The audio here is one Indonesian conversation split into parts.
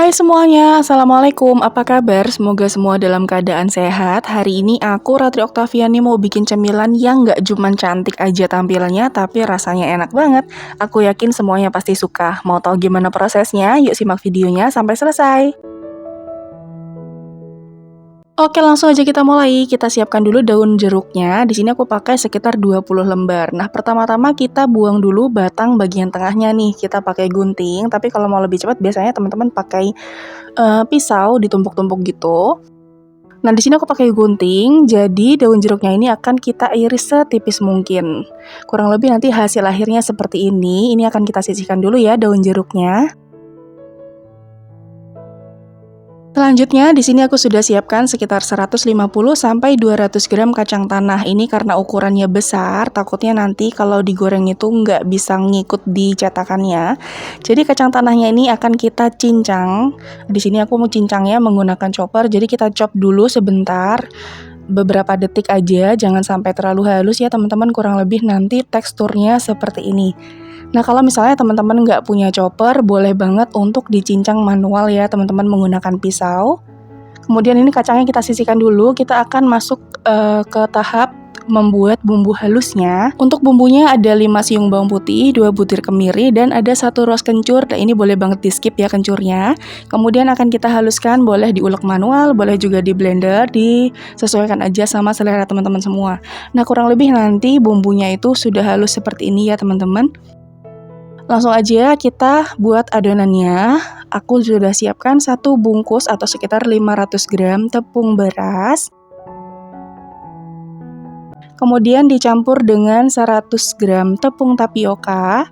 Hai semuanya, Assalamualaikum, apa kabar? Semoga semua dalam keadaan sehat. Hari ini aku, Ratri Oktaviani, mau bikin cemilan yang gak cuma cantik aja tampilannya, tapi rasanya enak banget. Aku yakin semuanya pasti suka. Mau tahu gimana prosesnya? Yuk simak videonya sampai selesai. Oke, langsung aja kita mulai. Kita siapkan dulu daun jeruknya. Di sini aku pakai sekitar 20 lembar. Nah, pertama-tama kita buang dulu batang bagian tengahnya nih. Kita pakai gunting, tapi kalau mau lebih cepat biasanya teman-teman pakai pisau ditumpuk-tumpuk gitu. Nah, di sini aku pakai gunting, jadi daun jeruknya ini akan kita iris setipis mungkin. Kurang lebih nanti hasil akhirnya seperti ini. Ini akan kita sisihkan dulu ya daun jeruknya. Selanjutnya di sini aku sudah siapkan sekitar 150 sampai 200 gram kacang tanah. Ini karena ukurannya besar, takutnya nanti kalau digoreng itu nggak bisa ngikut di cetakannya. Jadi kacang tanahnya ini akan kita cincang. Di sini aku mau cincangnya menggunakan chopper. Jadi kita chop dulu sebentar, beberapa detik aja, jangan sampai terlalu halus ya teman-teman. Kurang lebih nanti teksturnya seperti ini. Nah, kalau misalnya teman-teman nggak punya chopper, boleh banget untuk dicincang manual ya teman-teman menggunakan pisau. Kemudian ini kacangnya kita sisihkan dulu, kita akan masuk ke tahap membuat bumbu halusnya. Untuk bumbunya ada 5 siung bawang putih, 2 butir kemiri, dan ada 1 ros kencur. Nah, ini boleh banget di skip ya kencurnya. Kemudian akan kita haluskan, boleh diulek manual, boleh juga di blender, disesuaikan aja sama selera teman-teman semua. Nah, kurang lebih nanti bumbunya itu sudah halus seperti ini ya teman-teman. Langsung aja kita buat adonannya. Aku sudah siapkan 1 bungkus atau sekitar 500 gram tepung beras. Kemudian dicampur dengan 100 gram tepung tapioka.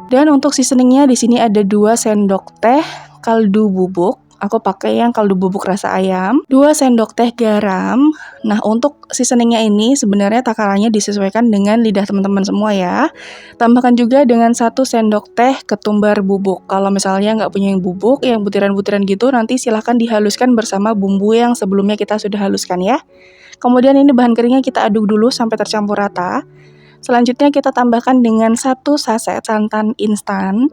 Dan untuk seasoningnya di sini ada 2 sendok teh kaldu bubuk. Aku pakai yang kaldu bubuk rasa ayam, 2 sendok teh garam. Nah, untuk seasoningnya ini sebenarnya takarannya disesuaikan dengan lidah teman-teman semua ya. Tambahkan juga dengan 1 sendok teh ketumbar bubuk. Kalau misalnya nggak punya yang bubuk, yang butiran-butiran gitu, nanti silahkan dihaluskan bersama bumbu yang sebelumnya kita sudah haluskan ya. Kemudian ini bahan keringnya kita aduk dulu sampai tercampur rata. Selanjutnya kita tambahkan dengan 1 saset santan instan.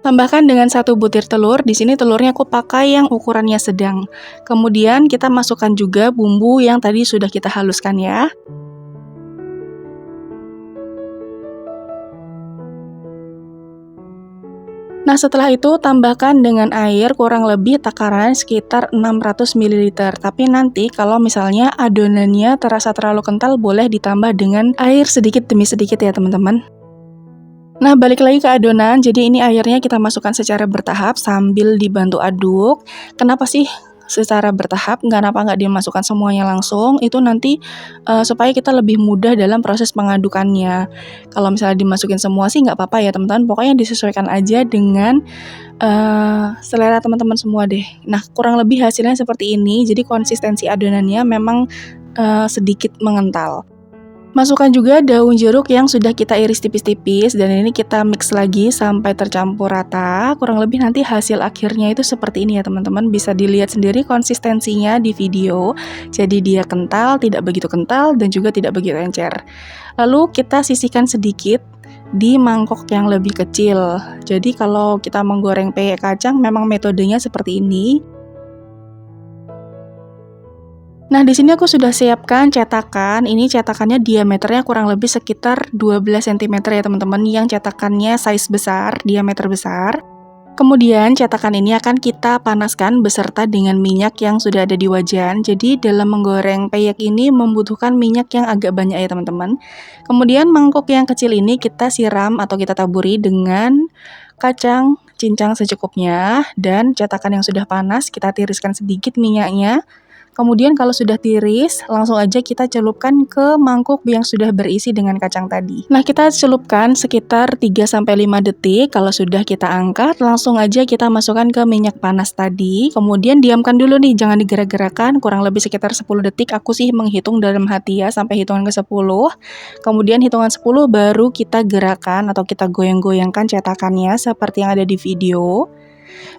Tambahkan dengan 1 butir telur. Di sini telurnya aku pakai yang ukurannya sedang. Kemudian kita masukkan juga bumbu yang tadi sudah kita haluskan ya. Nah, setelah itu tambahkan dengan air kurang lebih takaran sekitar 600 ml. Tapi nanti kalau misalnya adonannya terasa terlalu kental, boleh ditambah dengan air sedikit demi sedikit ya teman-teman. Nah, balik lagi ke adonan, jadi ini airnya kita masukkan secara bertahap sambil dibantu aduk. Kenapa sih secara bertahap? Kenapa nggak dimasukkan semuanya langsung? Itu nanti supaya kita lebih mudah dalam proses pengadukannya. Kalau misalnya dimasukin semua sih nggak apa-apa ya teman-teman, pokoknya disesuaikan aja dengan selera teman-teman semua deh. Nah, kurang lebih hasilnya seperti ini, jadi konsistensi adonannya memang sedikit mengental. Masukkan juga daun jeruk yang sudah kita iris tipis-tipis dan ini kita mix lagi sampai tercampur rata. Kurang lebih nanti hasil akhirnya itu seperti ini ya teman-teman. Bisa dilihat sendiri konsistensinya di video. Jadi dia kental, tidak begitu kental dan juga tidak begitu encer. Lalu kita sisihkan sedikit di mangkok yang lebih kecil. Jadi kalau kita menggoreng peyek kacang memang metodenya seperti ini. Nah, di sini aku sudah siapkan cetakan. Ini cetakannya diameternya kurang lebih sekitar 12 cm ya teman-teman, yang cetakannya size besar, diameter besar. Kemudian cetakan ini akan kita panaskan beserta dengan minyak yang sudah ada di wajan. Jadi dalam menggoreng peyek ini membutuhkan minyak yang agak banyak ya teman-teman. Kemudian mangkok yang kecil ini kita siram atau kita taburi dengan kacang cincang secukupnya. Dan cetakan yang sudah panas kita tiriskan sedikit minyaknya. Kemudian kalau sudah tiris, langsung aja kita celupkan ke mangkuk yang sudah berisi dengan kacang tadi. Nah, kita celupkan sekitar 3-5 detik. Kalau sudah kita angkat, langsung aja kita masukkan ke minyak panas tadi. Kemudian diamkan dulu nih, jangan digerak-gerakan. Kurang lebih sekitar 10 detik. Aku sih menghitung dalam hati ya, sampai hitungan ke 10. Kemudian hitungan 10 baru kita gerakan atau kita goyang-goyangkan cetakannya seperti yang ada di video.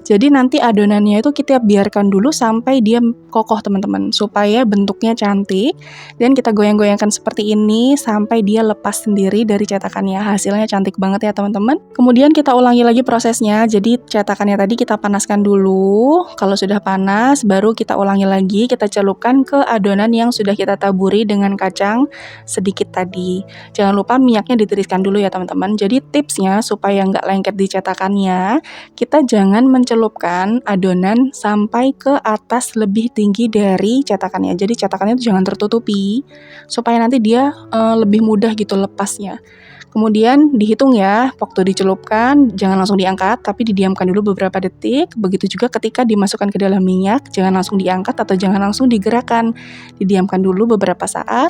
Jadi nanti adonannya itu kita biarkan dulu sampai dia kokoh teman-teman, supaya bentuknya cantik, dan kita goyang-goyangkan seperti ini sampai dia lepas sendiri dari cetakannya. Hasilnya cantik banget ya teman-teman. Kemudian kita ulangi lagi prosesnya, jadi cetakannya tadi kita panaskan dulu, kalau sudah panas baru kita ulangi lagi, kita celupkan ke adonan yang sudah kita taburi dengan kacang sedikit tadi. Jangan lupa minyaknya ditiriskan dulu ya teman-teman. Jadi tipsnya supaya nggak lengket di cetakannya, kita jangan mencelupkan adonan sampai ke atas lebih tinggi dari cetakannya. Jadi cetakannya itu jangan tertutupi, supaya nanti dia lebih mudah gitu lepasnya. Kemudian dihitung ya, waktu dicelupkan jangan langsung diangkat, tapi didiamkan dulu beberapa detik. Begitu juga ketika dimasukkan ke dalam minyak, jangan langsung diangkat atau jangan langsung digerakkan. Didiamkan dulu beberapa saat.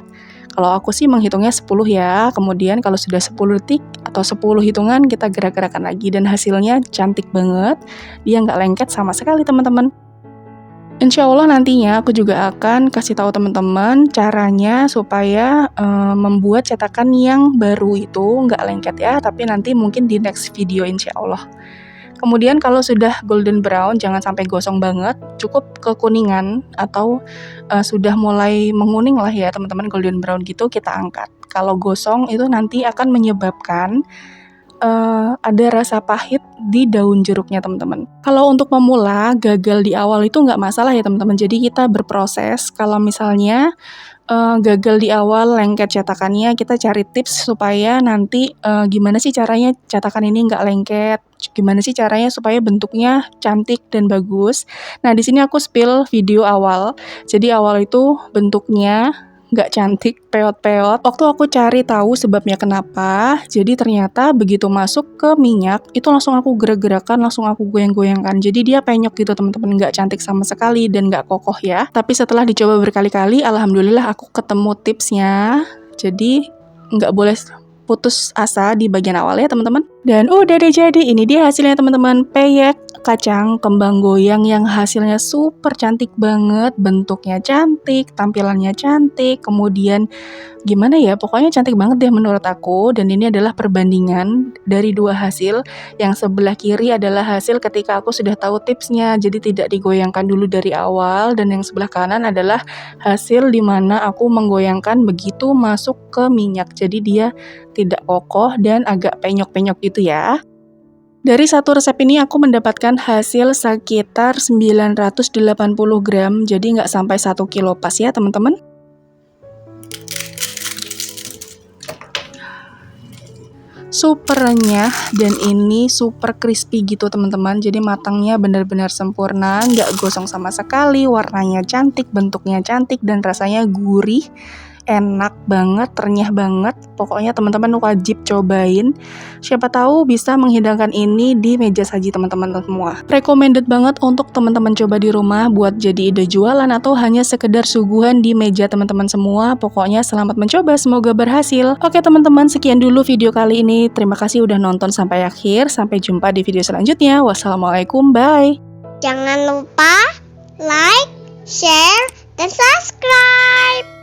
Kalau aku sih menghitungnya 10 ya, kemudian kalau sudah 10 detik atau 10 hitungan kita gerak-gerakan lagi dan hasilnya cantik banget, dia nggak lengket sama sekali teman-teman. Insya Allah nantinya aku juga akan kasih tahu teman-teman caranya supaya membuat cetakan yang baru itu nggak lengket ya, tapi nanti mungkin di next video insya Allah. Kemudian kalau sudah golden brown, jangan sampai gosong banget, cukup kekuningan atau sudah mulai menguning lah ya teman-teman, golden brown gitu kita angkat. Kalau gosong itu nanti akan menyebabkan ada rasa pahit di daun jeruknya teman-teman. Kalau untuk pemula gagal di awal itu nggak masalah ya teman-teman, jadi kita berproses. Kalau misalnya gagal di awal lengket cetakannya, kita cari tips supaya nanti gimana sih caranya cetakan ini nggak lengket, gimana sih caranya supaya bentuknya cantik dan bagus. Nah di sini aku spill video awal, jadi awal itu bentuknya nggak cantik, peot-peot. Waktu aku cari tahu sebabnya kenapa, jadi ternyata begitu masuk ke minyak, itu langsung aku gerak-gerakan, langsung aku goyang-goyangkan. Jadi dia penyok gitu teman-teman, nggak cantik sama sekali dan nggak kokoh ya. Tapi setelah dicoba berkali-kali, alhamdulillah aku ketemu tipsnya. Jadi nggak boleh putus asa di bagian awal ya teman-teman. Dan udah deh, jadi ini dia hasilnya teman-teman, peyek kacang kembang goyang yang hasilnya super cantik banget, bentuknya cantik, tampilannya cantik, kemudian gimana ya, pokoknya cantik banget deh menurut aku. Dan ini adalah perbandingan dari dua hasil, yang sebelah kiri adalah hasil ketika aku sudah tahu tipsnya, jadi tidak digoyangkan dulu dari awal, dan yang sebelah kanan adalah hasil dimana aku menggoyangkan begitu masuk ke minyak, jadi dia tidak kokoh dan agak penyok-penyok gitu ya. Dari satu resep ini aku mendapatkan hasil sekitar 980 gram, jadi nggak sampai 1 kilo pas ya teman-teman. Super renyah dan ini super crispy gitu teman-teman, jadi matangnya benar-benar sempurna, nggak gosong sama sekali, warnanya cantik, bentuknya cantik, dan rasanya gurih. Enak banget, renyah banget. Pokoknya teman-teman wajib cobain. Siapa tahu bisa menghidangkan ini di meja saji teman-teman semua. Recommended banget untuk teman-teman coba di rumah buat jadi ide jualan atau hanya sekedar suguhan di meja teman-teman semua. Pokoknya selamat mencoba, semoga berhasil. Oke teman-teman, sekian dulu video kali ini. Terima kasih udah nonton sampai akhir. Sampai jumpa di video selanjutnya. Wassalamualaikum, bye. Jangan lupa like, share, dan subscribe.